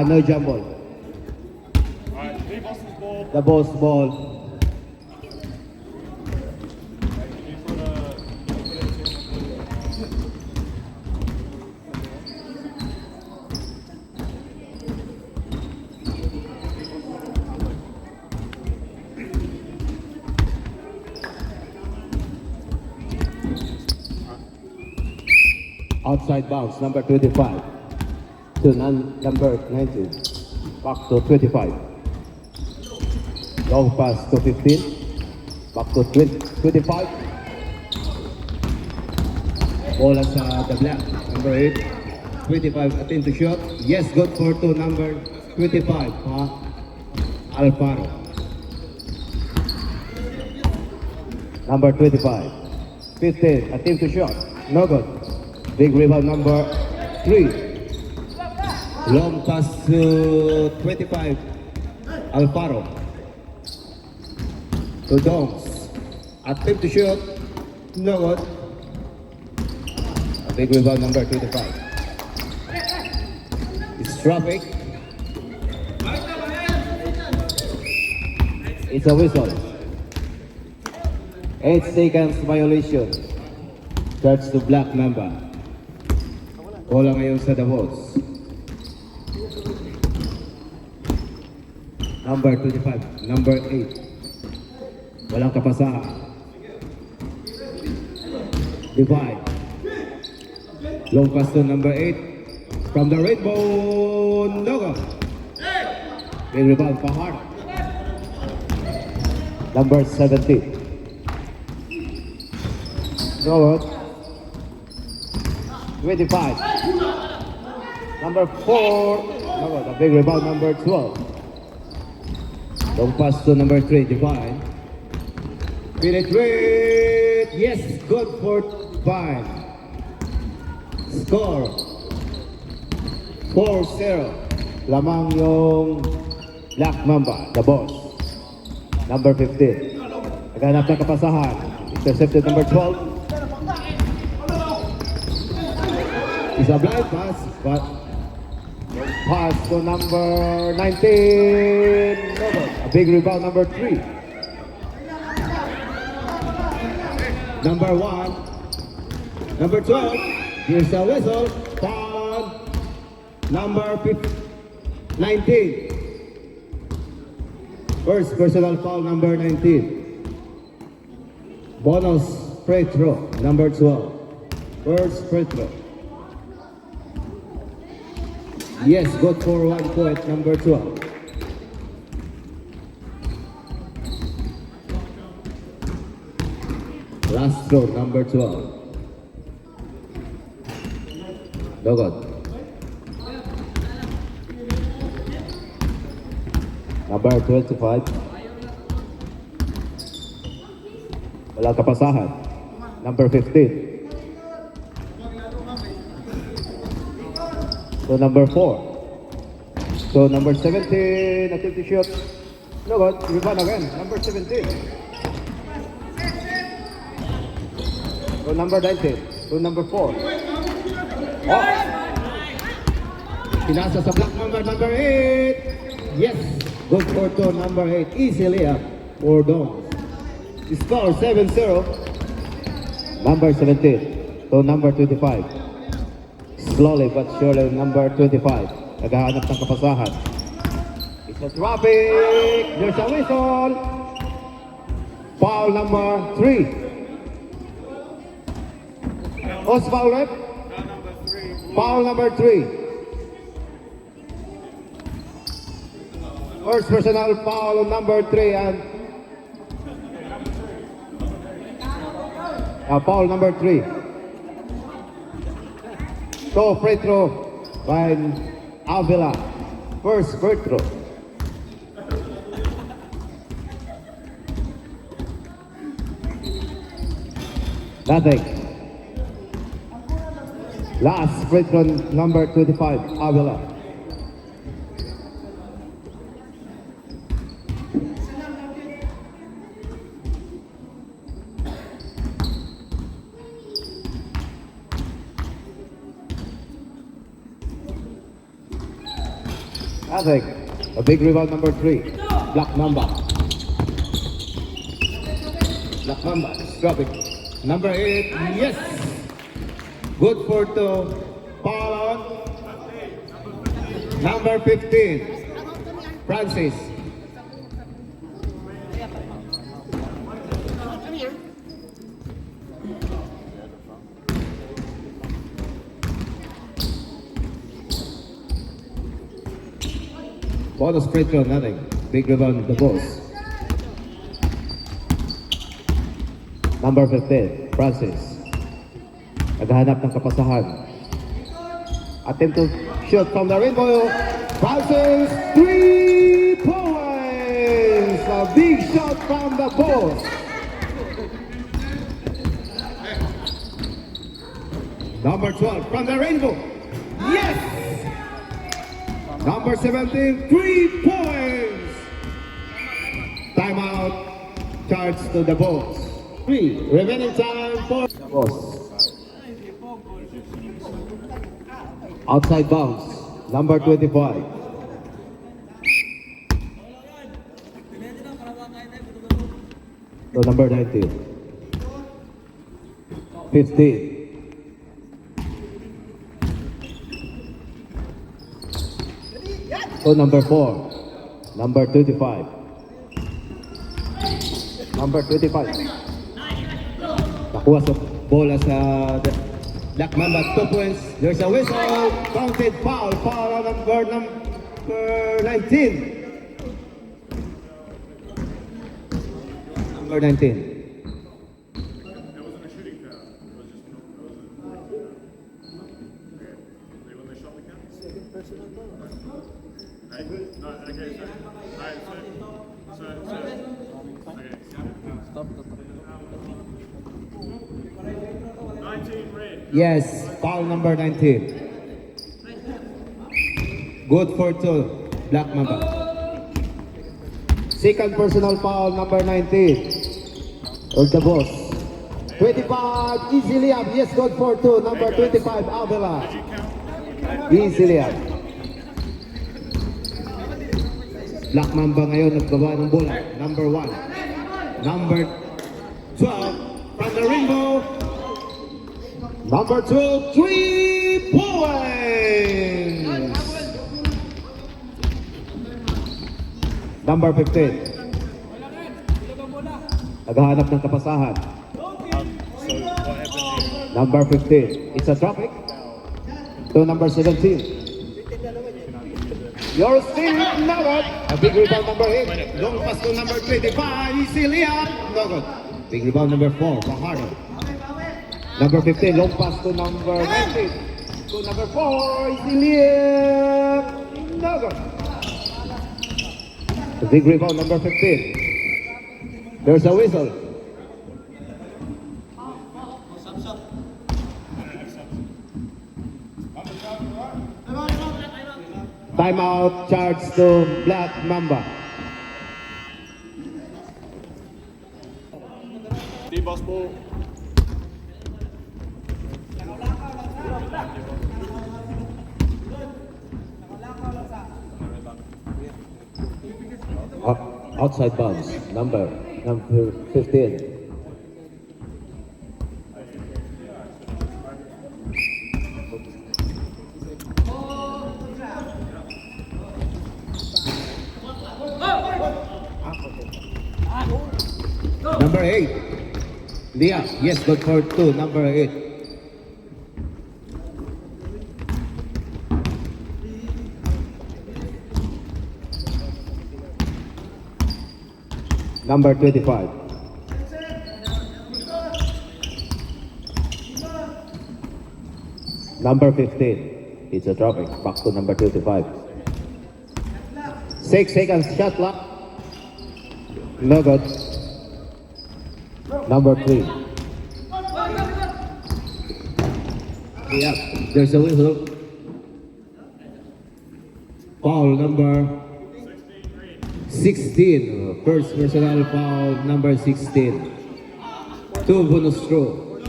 no jump ball. Alright, three bosses ball. The boss ball. Outside bounce, number 25 to number 19. Back to 25. Long pass to 15. Back to 25. Bola sa the black, number 8. 25 attempt to shot. Yes, good for two, number 25. Alfaro. Number 25. 15 attempt to shot. No good. Big rebound, number 3. Long pass to 25. Alfaro. To Donks. Attempt to shoot. No good. A big rebound, number 25. It's traffic. It's a whistle. 8 seconds violation. Starts to black member. Bola ngayon sa Davos. Number 25, number 8. Walang kapasahan. Divide. Long pass to number 8. From the rainbow, Noga. Big rebound, Pahar. Number 70. Noga. 25. Number 4. Noga. The big rebound, number 12. Long pass to number 3, Divine. Penetrate. Yes, good for 5. Score. 4-0. Lamang yung Black Mamba, the boss. Number 15. Naghanap ng kapasahan. Intercepted number 12. It's a blind pass, but pass to number 19. A big rebound, number 3. Number 1. Number 12. Here's a whistle. Foul. Number 19. First personal foul, number 19. Bonus free throw, number 12. First free throw. Yes, good for 1 point, number 12. Last throw, number 12. Dogot. Number 25. Walang kapasahan. Number 15. So number 4. So number 17, attempt to shoot. No good. Rebound again. Number 17. So number 19. So number 4. Oh! Pinasa sa black number 8. Yes. Good for two, number 8. Easily up for Dons. Score 7-0. Number 17. So number 25. Slowly but surely, number 25. Naghahanap ng kapasahan. It's a traffic. There's a whistle. Foul number 3. What's foul rep? Foul number 3. First personal foul on number 3 and foul number 3. So free throw by Avila. First free throw. Nothing. Last free throw, number 25, Avila. Nothing. A big rebound number 3. Black Mamba. Black Mamba is dropping. Number 8. Yes. Good for 2. Foul out. Number 15. Francis. Bonus free throw, nothing. Big rebound, the boss. Number 15, Francis. Naghahanap ng kapasahan. Attempt to shoot from the rainbow. Francis, 3 points! A big shot from the boss. Number 12, from the rainbow. Yes! Number 17, 3 points. Timeout. Charge to the boss. 3. Remaining time for the boss. Outside bounce. Number 25. So number 19. 15. So number 4, number 25. Number 25. Nakuha sa bola sa Black Mamba, 2 points. There's a whistle, counted foul, foul on number 19. Number 19. Yes, foul number 19. Good for 2, Black Mamba. Second personal foul number 19. Of the boss. 25, easily up. Yes, good for 2, number 25, Avila. Easily up. Black Mamba ngayon naggawa ng bola. Number 1. Number 12 from the rainbow. Number 12, 3 points. Number 15. Naghahanap ng kapasahan. Number 15. It's a traffic. To number 17. You're still not good. A big rebound number 8. Long pass to number 25. Easily up. No good. Big rebound number 4. Fajardo. Number 15. Long pass to number 19. To number 4. Easily up. No good. A big rebound number 15. There's a whistle. Timeout, charge to Black Mamba. D-boss ball. Outside bounds, number 15. Number 8. Leah, yes, good for 2, number 8. Number 25. Number 15. It's a dropping. Back to number 25. 6 seconds shot clock. No good. Number 3. Yeah, there's a whistle. Foul number 16. First personal foul number 16. 2 bonus throw.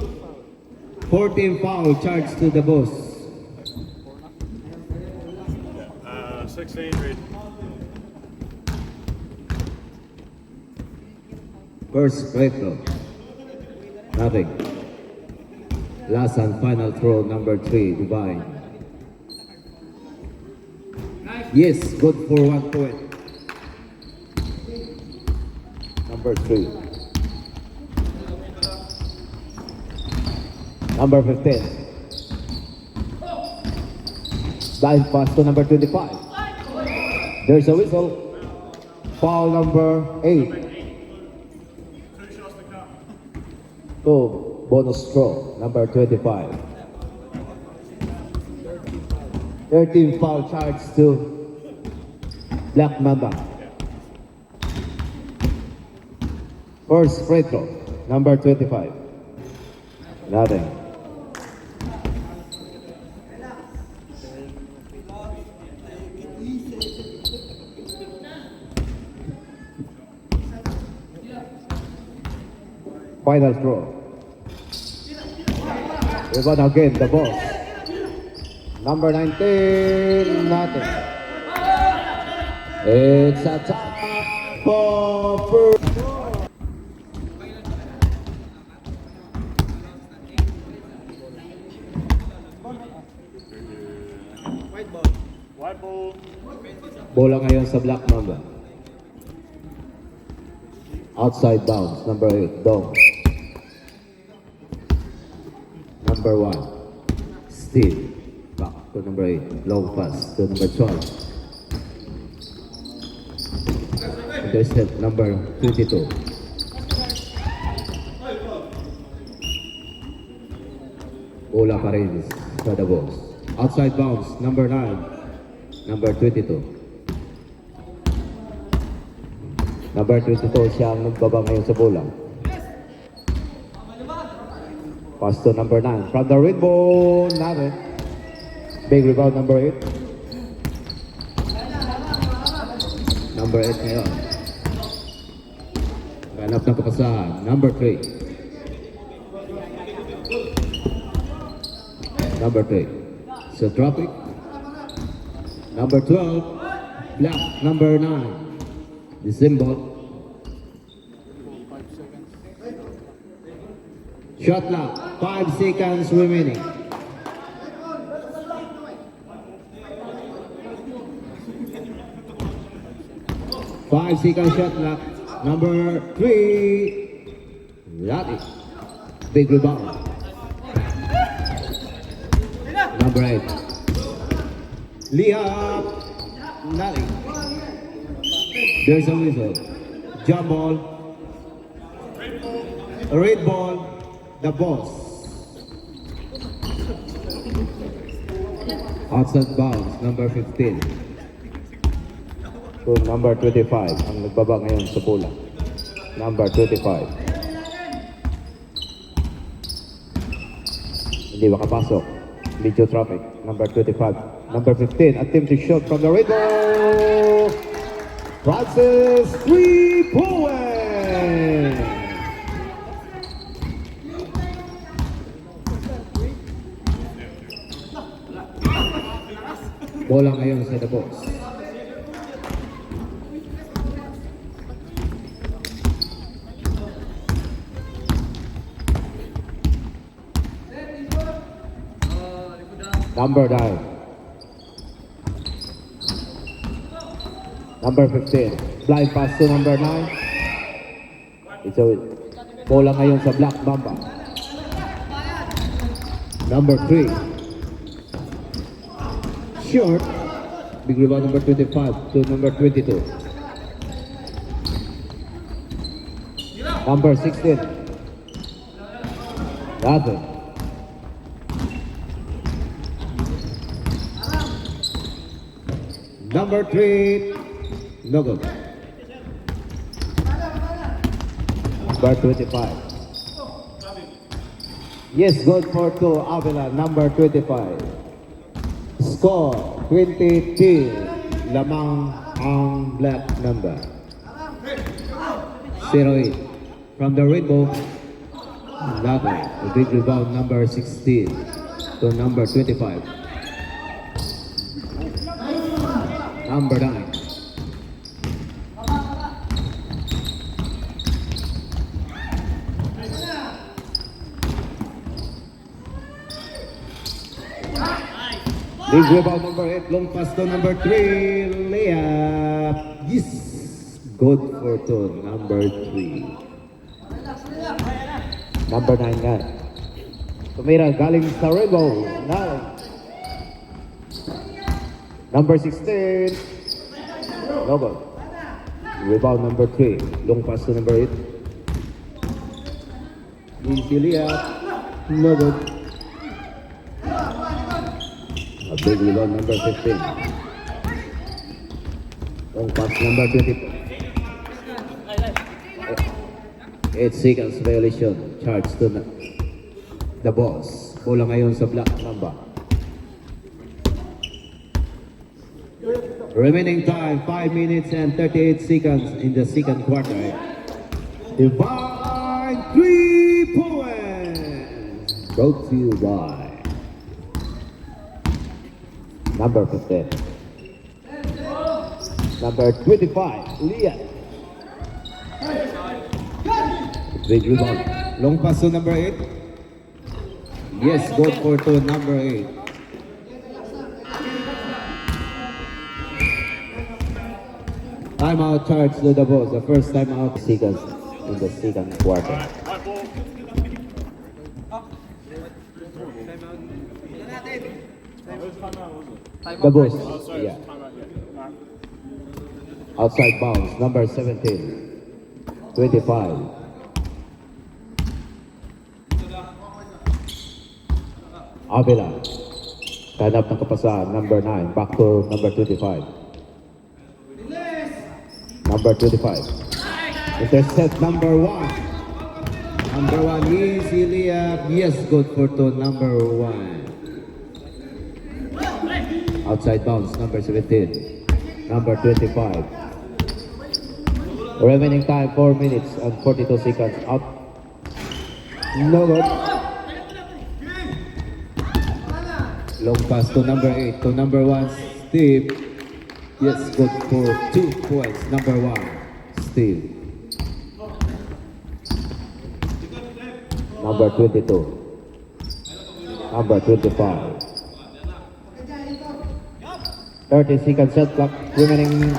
14 foul charged to the boss. 16 read. First free throw. Nothing. Last and final throw, number 3, Divine. Yes, good for 1 point. Number 3. Number 15. Dive pass to number 25. There's a whistle. Foul number 8. 2, bonus throw, number 25. 13 foul charge to Black Mamba. First free throw, number 25. Nothing. Final throw. Rebound again, the boss. Number 19, nothing. It's a tie for first. White ball. Bola ngayon sa Black Mamba. Outside bounds, number 8, Dong. Number 1, Steve. Back to number 8, long pass to number 12. Intercept number 22. Bola pa rin sa the boss. Outside bounds, number 9, number 22. Number 22 siya ang nagbaba ngayon sa bola. Pass to number 9. From the rainbow, natin. Big rebound, number 8. Number 8 ngayon. Ganap ng kapasahan. Number 3. Number 3. So traffic. Number 12. Black, number 9. The symbol. Shot clock, 5 seconds remaining. Five seconds shot clock. Number 3, Lati. Big rebound. Number 8, Liam. Lati. There's a whistle. Jump ball. Red ball. The boss. Outside bounds, number 15. To number 25. Ang nagbaba ngayon sa bola. Number 25. Hindi makapasok. Video traffic. Number 25. Number 15. Attempted shot from the red ball. Francis 3-point. Bola ngayon sa the box. Number 9. Number 15. Blind pass to number 9. It's a bola ngayon sa Black Mamba. Number 3. Short. Big rebound number 25 to number 22. Number 16. Nothing. Number 3. No good. Number 25. Yes, good for 2. Avila, number 25. Score 22. Lamang ang Black Mamba. 0-8. From the rainbow, Lago. A big rebound, number 16 to number 25. Number 9. Big rebound number 8. Long pass to number 3. Layup. Yes. Good for two. Number 3. Number 9 nga. Tumira galing sa rebound. 9. Number 16. Lobo. Rebound number 3. Long pass to number 8. Easy layup. No good. A big rebound number 15. Long pass number 20. 8 seconds violation. Charge to the boss. Bola ngayon sa black number. Remaining time 5 minutes and 38 seconds in the second quarter. Divine 3 points. Brought to you by number 15. Number 25, Leah. Big rebound. Long pass to number 8. Yes, good for two, number 8. Timeout charge to the boss. The first timeout seconds in the second quarter. White ball. The boss. Oh, sorry. Yeah. Timeout, yeah. Outside bounds, number 17. 25. Avila. Hanap ng kapasahan, number 9. Back to number 25. Number 25. Intercept number 1. Number 1, easy layup. Yes, good for two, number 1. Outside bounds, number 17. Number 25. Remaining time, 4 minutes and 42 seconds. Out. No good. Long pass to number 8. To number 1, Steve. Yes, good for 2 points. Number 1, Steve. Number 22. Number 25. 30 seconds shot clock remaining.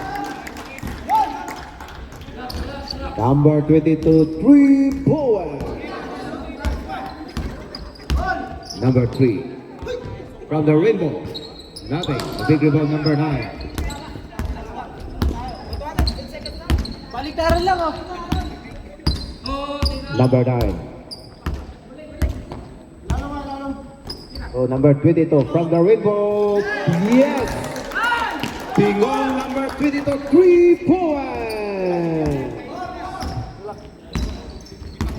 Number 22, 3 points. Number 3. From the rainbow. Nothing. A big rebound number 9. Baliktaran lang oh. Number 9. So number 22 from the rainbow. Yes. Tingol number 22, 3 points.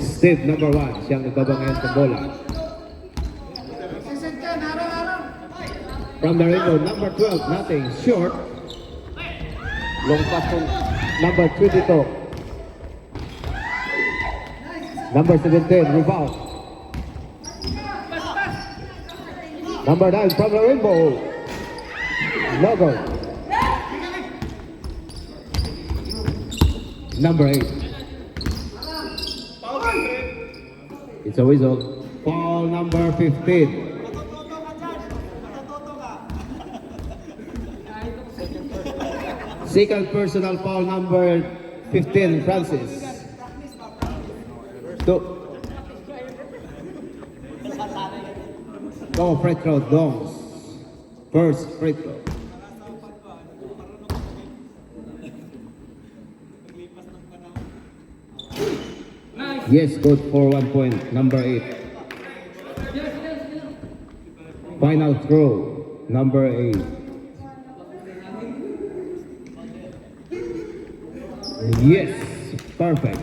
Steve number 1. Siyang nagbabangayan sa bola. From the rainbow, number 12, nothing. Short. Long pass to number 22. Number 17, rebound. Number 9 from the rainbow. Logo. Number 8. It's a whistle. Foul number 15. Second personal foul number 15, Francis. Go free throw, Dongs. First free throw. Yes, good for 1 point. Number 8. Final throw, number 8. Yes, perfect.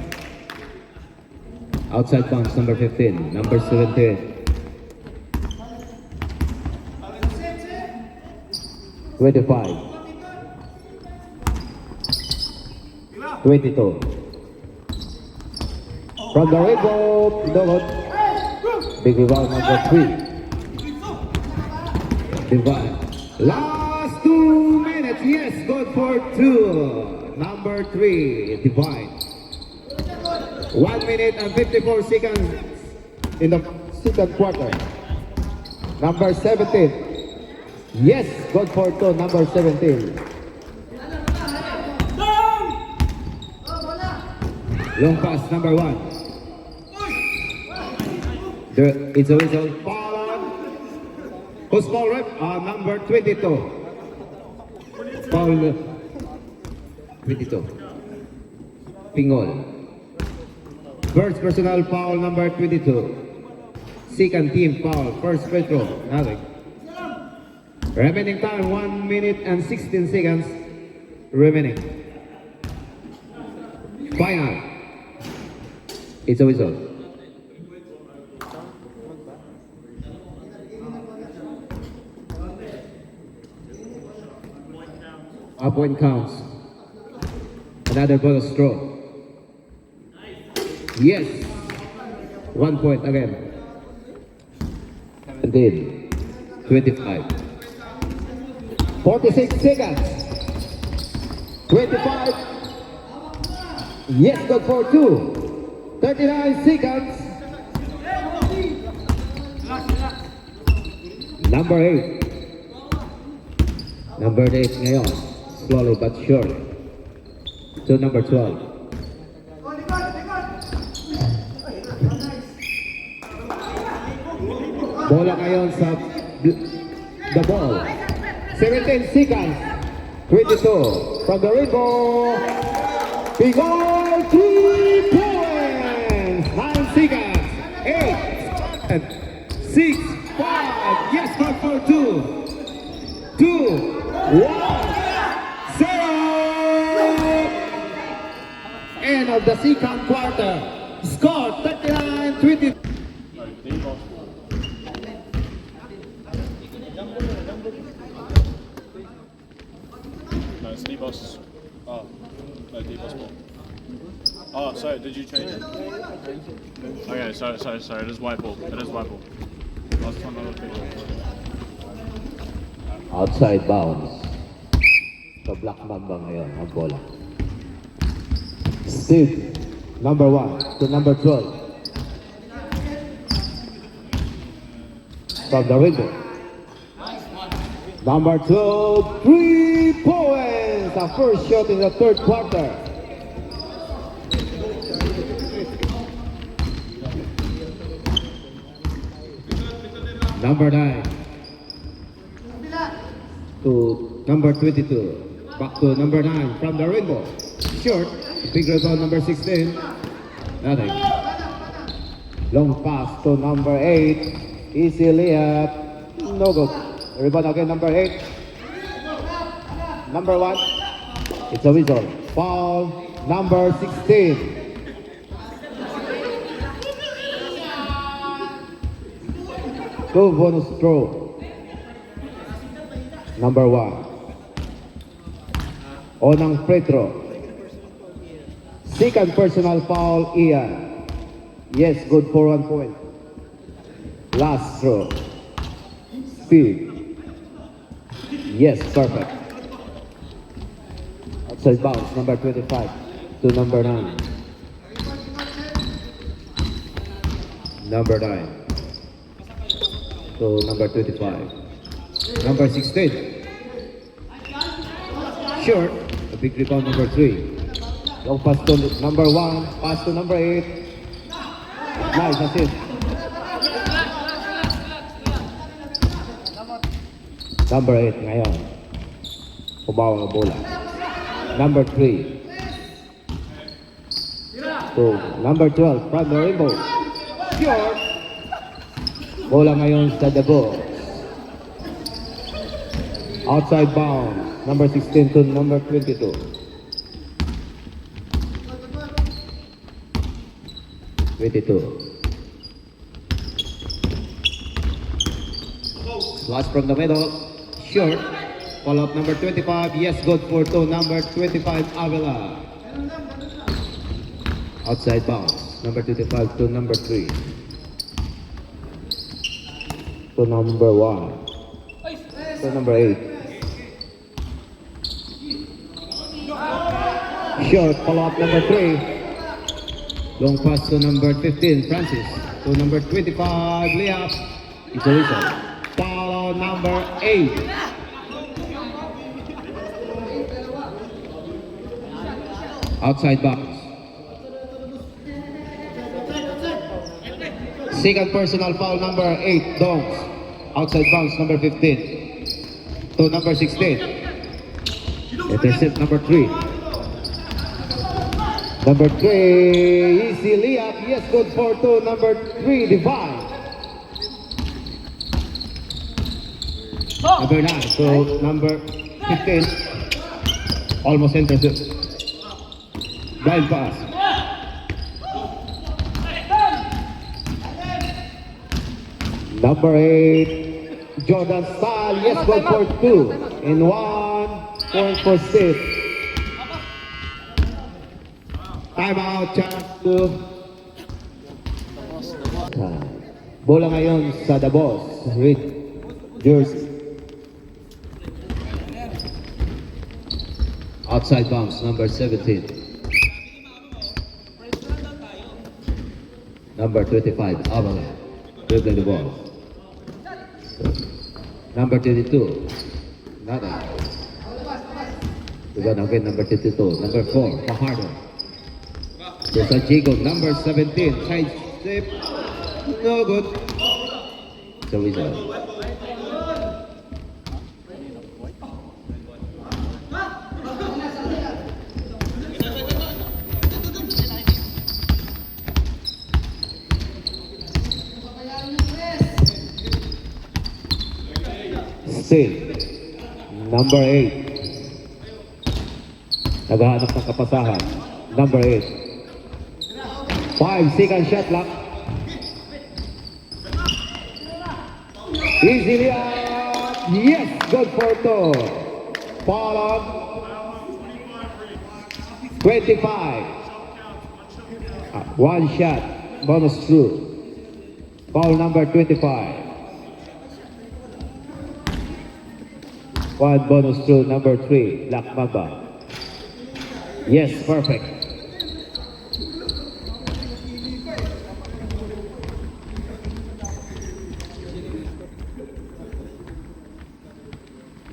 Outside bounds, number 15. Number 17. 25. 22. From the rebound, Dogot. Big rebound number 3. Divine. Last 2 minutes. Yes, good for 2. Number 3, Divine. 1 minute and 54 seconds in the second quarter. Number 17. Yes, good for two, number 17. Long pass, number 1. It's a whistle. Foul on. Who's foul rep? Number 22. Foul 22. Pingol. First personal foul, number 22. Second team foul, first free throw. Nothing. Remaining time, 1 minute and 16 seconds remaining. Final. It's a whistle. A point counts. Another bonus throw. Yes. 1 point again. 17. 25. 46 seconds. 25. Yes, good for 2. 39 seconds. Number 8. Number 8 ngayon. Slowly but surely. To number 12. Bola ngayon sa the ball. 17 seconds. 22. From the rainbow. Pingol 3 points. 9 seconds. 8. 6. 5. Yes, good for 2. 2. 1. 0. End of the second quarter. Score 39-20. No, it's D-Boss. Oh, no, D-Boss ball. Oh, sorry, did you change it? Okay, sorry, it is white ball. It is white ball. I was trying to look at it. Outside bounds. Sa Black Mamba ngayon ang bola. Steve, number 1 to number 12. From the window. Number 12, 3 points. The first shot in the third quarter. Number 9 to number 22. Back to number 9 from the rainbow. Short. Big rebound number 16. Nothing. Long pass to number 8. Easy layup. No good. Rebound again, number 8. Number 1. It's a whistle. Foul. Number 16. Two bonus throw. Number 1. Onang free throw. Second personal foul, Ian. Yes, good for 1 point. Last throw. Speed. Yes, perfect. Outside bounce, number 25 to number 9. Number 9 to number 25. Number 16. Short. A big rebound, number 3. Long pass to number 1. Pass to number 8. Nice, that's it. Number 8 ngayon. Pumawa ang bola. Number 3. To number 12 from the rainbow. Short. Bola ngayon sa Dabo. Outside bounds. Number 16 to number 22. Last from the middle. Short. Follow up number 25. Yes, good for 2. Number 25, Avila. Outside bounds. Number 25 to number 3. To number 1. To number 8. Short, follow up number 3. Long pass to number 15, Francis. To number 25, layup. It's a whistle. Foul foul number 8. Outside box. Second personal foul number 8, Dongs. Outside bounce number 15 to number 16. Intercept number 3. Number 3, easy layup. Yes, good for 2. Number 3, Divine. Number 9 to number 15. Almost intercept. Blind pass. Number 8, Jordan Stahl. Yes, good for 2. In 1 point for Steve. Timeout, chance to bola ngayon sa The Boss, red jersey. Outside bounce, number 17. Number 25, Avala, dribbling the ball. Number 22, nothing. We got again number 22, number 4, Fajardo. There's a jiggle, number 17, side step, no good. So we saw. Still, number 8. Naghahanap ng kapasahan, number 8. 5-second shot clock. Easily up. Yes, good for 2. Foul on 25. One shot, bonus through. Foul number 25. One bonus through, number 3, Black Mamba. Yes, perfect.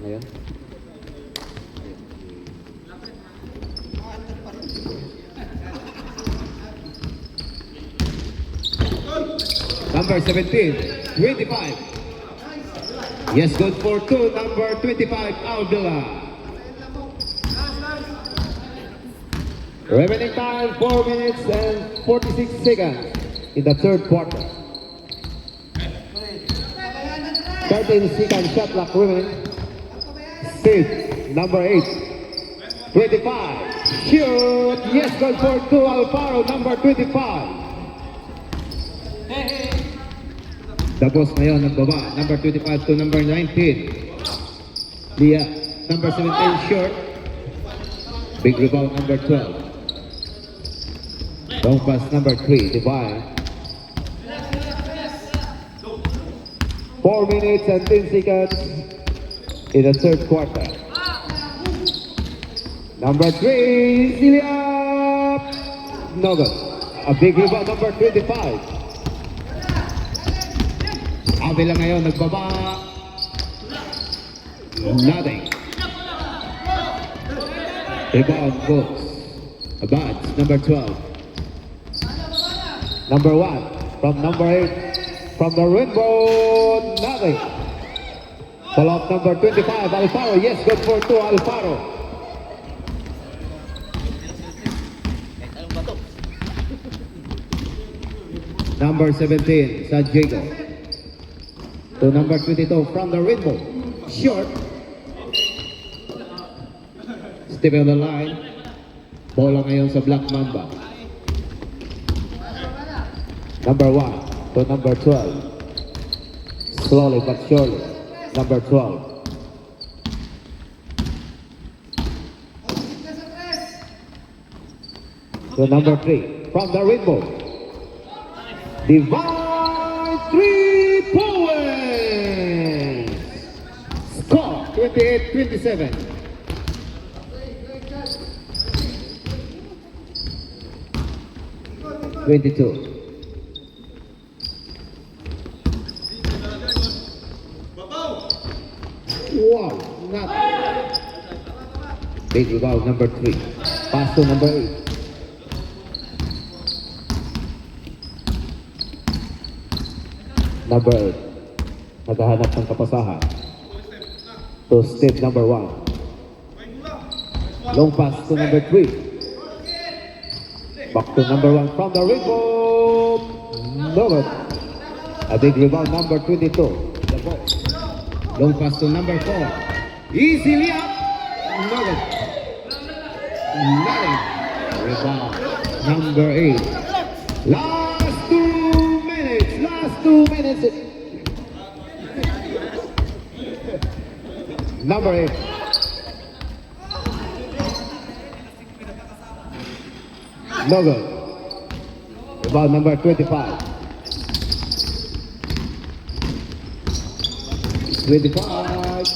Ngayon. Number 17, 25. Yes, good for 2. Number 25, Aldila. Remaining time, 4 minutes and 46 seconds in the third quarter. 13-second shot clock remaining. Steve, number 8, 25. Shoot! Yes, good for 2. Alfaro, number 25. The Boss ngayon nagbaba, number 25 to number 19. Leah, number 17 short. Big rebound, number 12. Long pass, number 3, Divine. 4 minutes and 10 seconds in the third quarter. Number 3, Celia. No good. A big rebound, number 25. Avila ngayon nagbaba. Nothing. Rebound goes. Abad, number 12. Number 1 from number 8 from the rainbow. Nothing. Follow up number 25, Alfaro. Yes, good for 2, Alfaro. Number 17, Sanjigo. To number 22 from the rainbow. Short. Step on the line. Bola ngayon sa Black Mamba. Number 1 to number 12. Slowly but surely. Number 12. To number 3 from the rainbow. Divine 3 points. Score 28-27. $22. Wow, not. Big rebound number 3. Pass to number 8. Number 8. Naghahanap ng kapasahan. To step number 1. Long pass to number 3. Back to number 1 from the rebound. No good. A big rebound number 22. The ball. Long pass to number 4. Easily up. No good. Nothing. Rebound number 8. Last 2 minutes. Last 2 minutes. Number 8. No good. Rebound number 25. 25.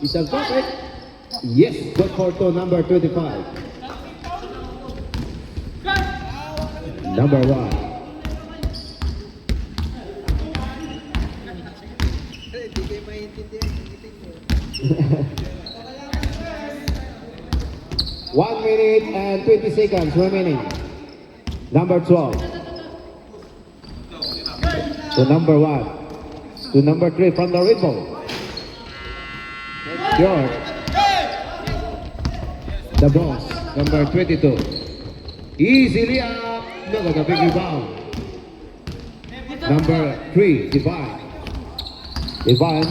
Is that perfect? Yes, good for two, number 25. Number 1. One minute and 20 seconds remaining. Number 12. To number 1. To number 3 from the rebound. George. The boss, number 22. Easily up. No, a big rebound. Number 3, Divine. Divine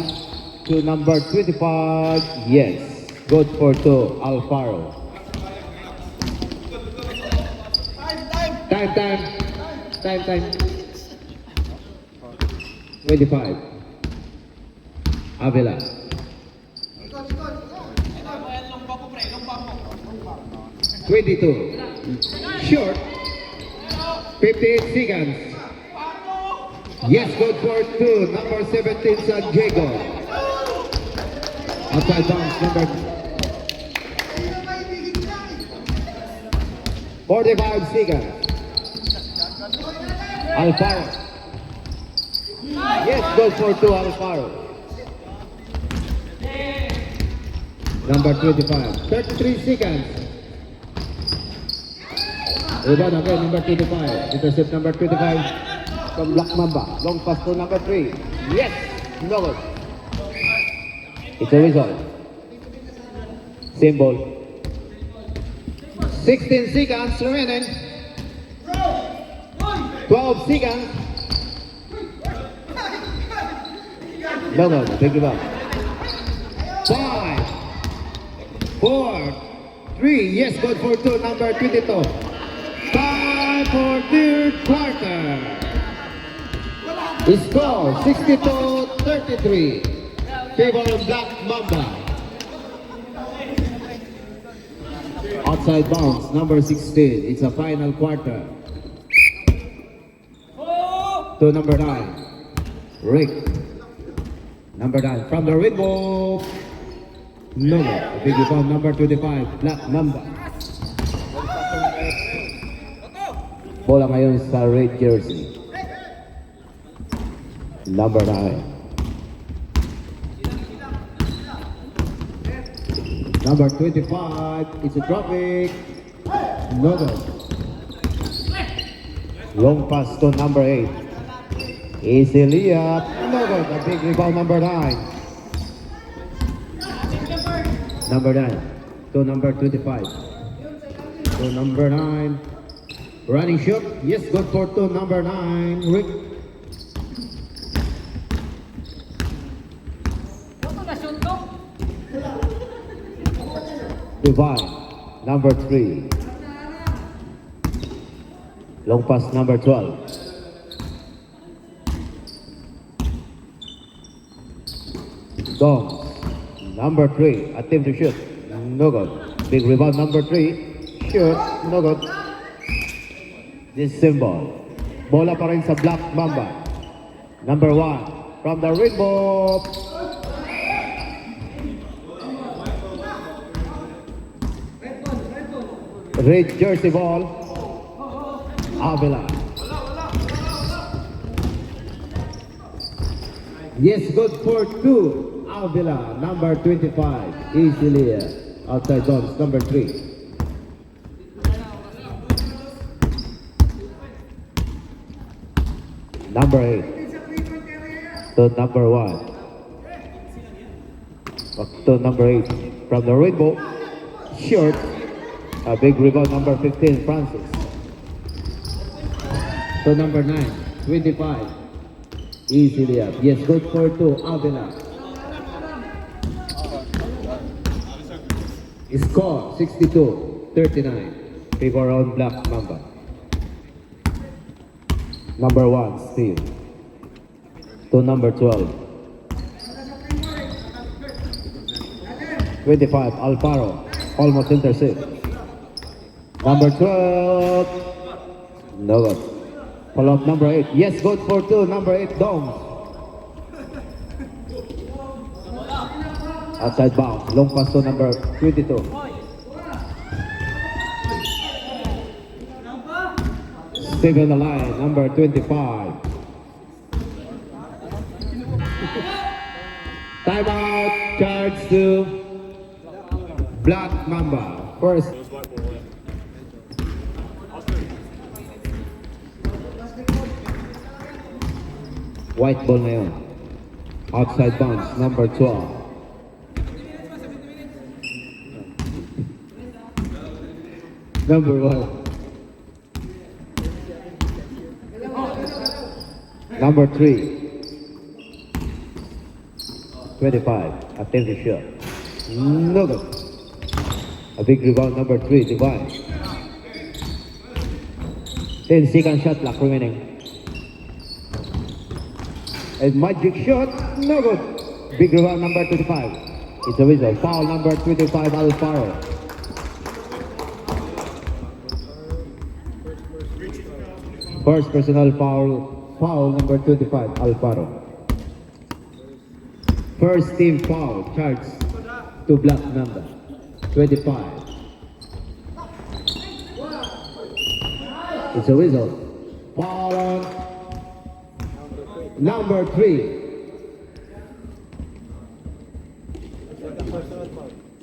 to number 25. Yes. Good for 2, Alfaro. Time. 25. Avila. 22. Short. 58 seconds. Yes, good for 2. Number 17, San Diego. Outside bounce, number 45 seconds. Alfaro. Yes, good for 2, Alfaro. Number 25. 33 seconds. Rebound again, number 25. Intercept number 25 from Black Mamba. Long pass to number 3. Yes! No good. It's a result. Same ball. 16 seconds remaining. 12 seconds. No good. Big rebound. 5, 4, 3. Yes, good for 2. Number 22. Time for third quarter. Score 62-33. Favor of Black Mamba. Outside bounce, number 16. It's a final quarter. To number 9. Rick. Number 9 from the rainbow. No, a big rebound, number 25. Black Mamba. Bola ngayon sa red jersey. Number 9. Number 25. It's a traffic. No good. Long pass to number 8. Easily up. No good. A big rebound, number 9. Number 9. To number 25. To number 9. Running shot. Yes, good for 2. Number 9. Rick. Divine. Number 3. Long pass number 12. Doms. Number 3. Attempt to shoot. No good. Big rebound number 3. Shoot. No good. This symbol. Bola pa rin sa Black Mamba. Number 1. From the rainbow. Red jersey ball. Avila. Yes, good for 2. Avila, number 25, easily outside bounds, number 3. Number 8 to number 1. Back to number 8 from the rainbow. Short. A big rebound, number 15, Francis. To number 9, 25. Easily up. Yes, good for 2, Avila. Score 62-39. Favor on Black Mamba. Number 1, Steve. To number 12. 25, Alfaro. Almost intercept. Number 12. No good. Follow up number 8. Yes, good for 2. Number 8, Dong. Outside bounds. Long pass to number 22. Steve on the line. Number 25. Timeout. Charge to Black Mamba. First. It was white ball, yeah. White ball na yun. Outside bounds, number 12. Number 1. Number 3. 25. Attempted shot. No good. A big rebound, number 3, Divine. 10 second shot clock remaining. A magic shot, no good. Big rebound, number 25. It's a whistle. Foul, number 25, Alfaro. First personal foul, number 25, Alfaro. First team foul, charged to Black Mamba. 25. It's a whistle. Foul on number 3.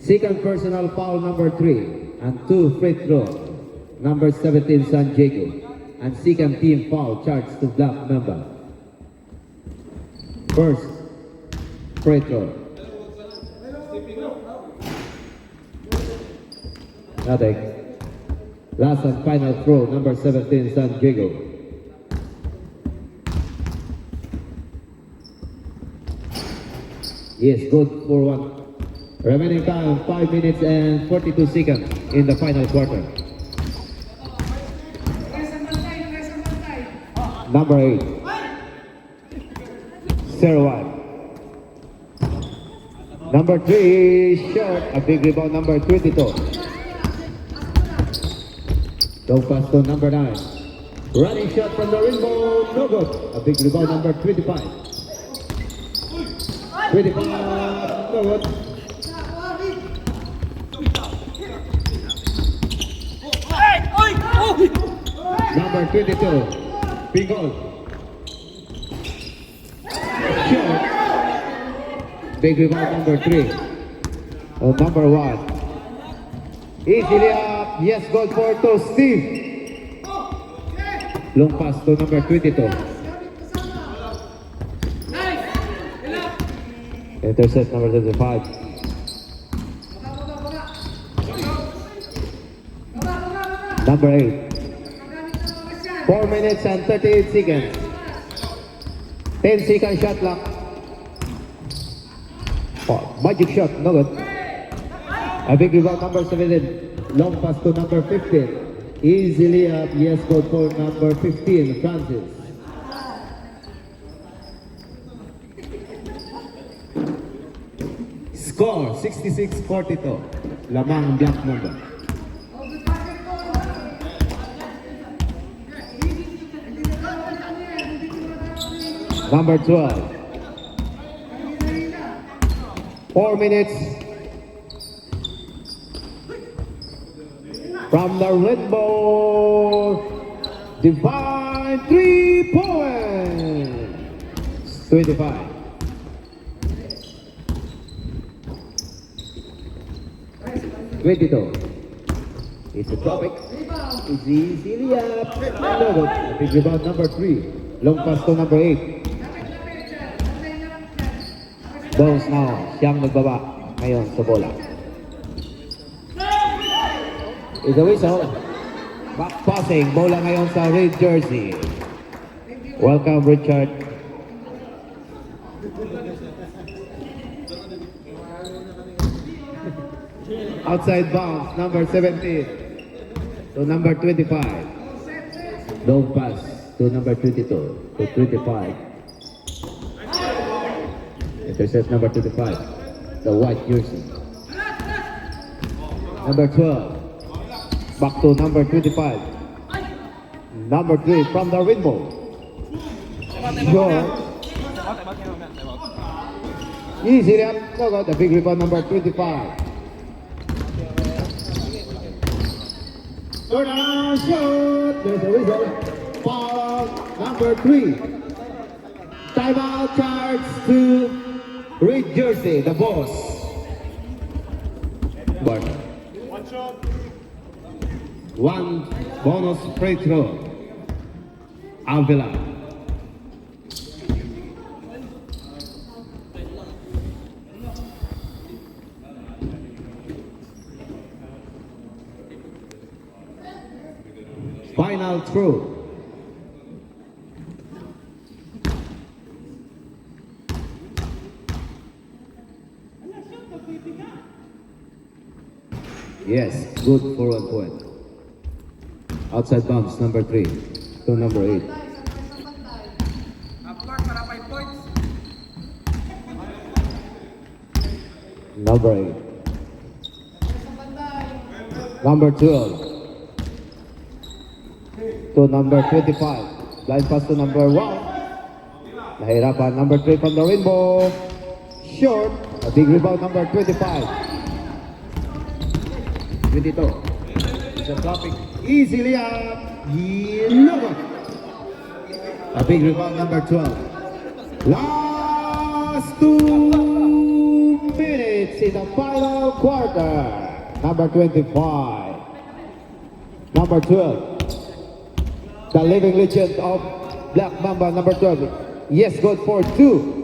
Second personal foul, number 3. And 2 free throw. Number 17, San Diego. And second team foul charged to Black Mamba. First free throw. Nothing. Last and final throw, number 17, San Diego. Yes, good for 1. Remaining time, 5 minutes and 42 seconds in the final quarter. Number 8. 0-1. Number 3, short. A big rebound, number 22. Don't pass to number 9. Running shot from the rainbow, no good. A big rebound, number 25. 25, no good. Number 22, big goal. Shot. Big rebound, number 3. Number 1. Easily up. Yes, goal for 2, Steve. Long pass to number 22. Intercept number 35. Number 8. 4 minutes and 38 seconds. 10 second shot clock. Oh, magic shot, no good. A big rebound, number 17. Long pass to number 15. Easily up. Yes, goal for number 15, Francis. Score 66-42. Lamang Black Mamba. Number 12. 4 minutes. From the rainbow, Divine 3 points. 25. 22. It's a topic. It's easily up. No good. A big rebound, number 3. Long pass to number 8. Bones now. Siyang nagbaba ngayon sa bola. It's a whistle. Back passing. Bola ngayon sa red jersey. Welcome, Richard. Outside bounds, number 17 to number 25. Long pass to number 22 to 25. Intercept number 25, the white jersey. Number 12, back to number 25. Number 3 from the rainbow. Short. Easy up. No good. The big rebound, number 25. Third down shot. There's a whistle. Foul number 3. Timeout charge to red jersey, the boss. One shot. One bonus free throw. Avila. Final throw. Yes, good for 1 point. Outside bounds, number 3 to number 8. Para 5 points. Number 8. Number 12 to number 25. Blind pass to number 1. Nahirapan, number 3 from the rainbow. Short. A big rebound, number 25. 22. It's a dropping. Easily up. Yellow. A big rebound, number 12. Last 2 minutes in the final quarter. Number 25. Number 12. The living legend of Black Mamba, number 12. Yes, good for 2.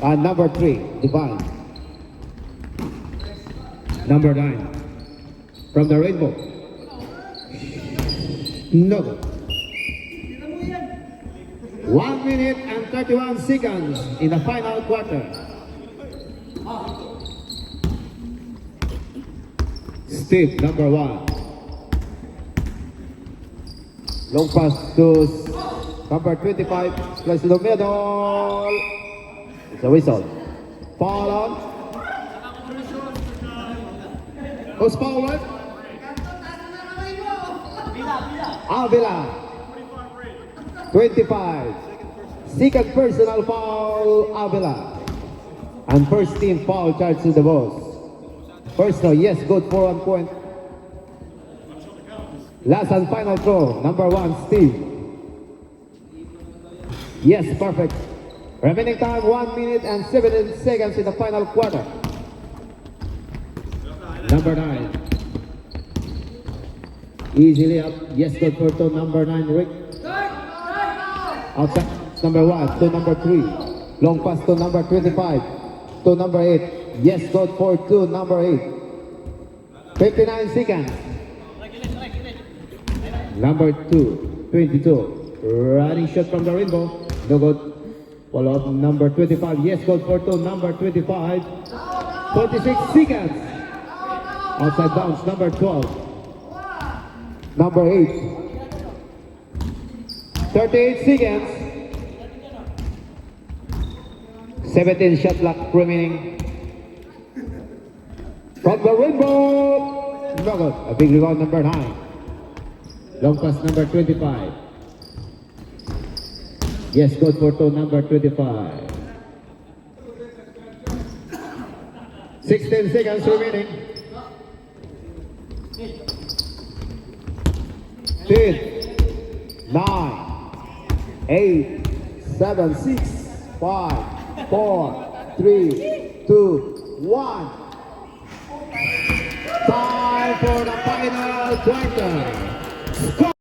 And number 3, Divine. Number 9, from the rainbow. No good. 1 minute and 31 seconds in the final quarter. Steve, number 1. Long pass to number 25, slice to the middle. It's a whistle. Foul on. Who's fouled? Avila. 25. Second personal foul, Avila. And first team foul charge to the boss. Personal, yes, good for 1 point. Last and final throw, number 1, Steve. Yes, perfect. Remaining time, 1 minute and 17 seconds in the final quarter. Number 9. Easily up. Yes, good for two. Number 9, Rick. Outside, number 1 to number 3. Long pass to number 25. To number 8. Yes, good for 2. Number 8. 59 seconds. Number 2, 22. Running shot from the rainbow. No good. Follow up number 25. Yes, good for 2. Number 25. 46 seconds. Outside bounds, number 12. Number 8. 38 seconds. 17 shot clock remaining. From the rainbow. No good. A big rebound, number 9. Long pass, number 25. Yes, good for 2. Number 25. 16 seconds remaining. 10, 9, 8, 7, 6, 5, 4, 3, 2, 1. time for the final quarter. Score!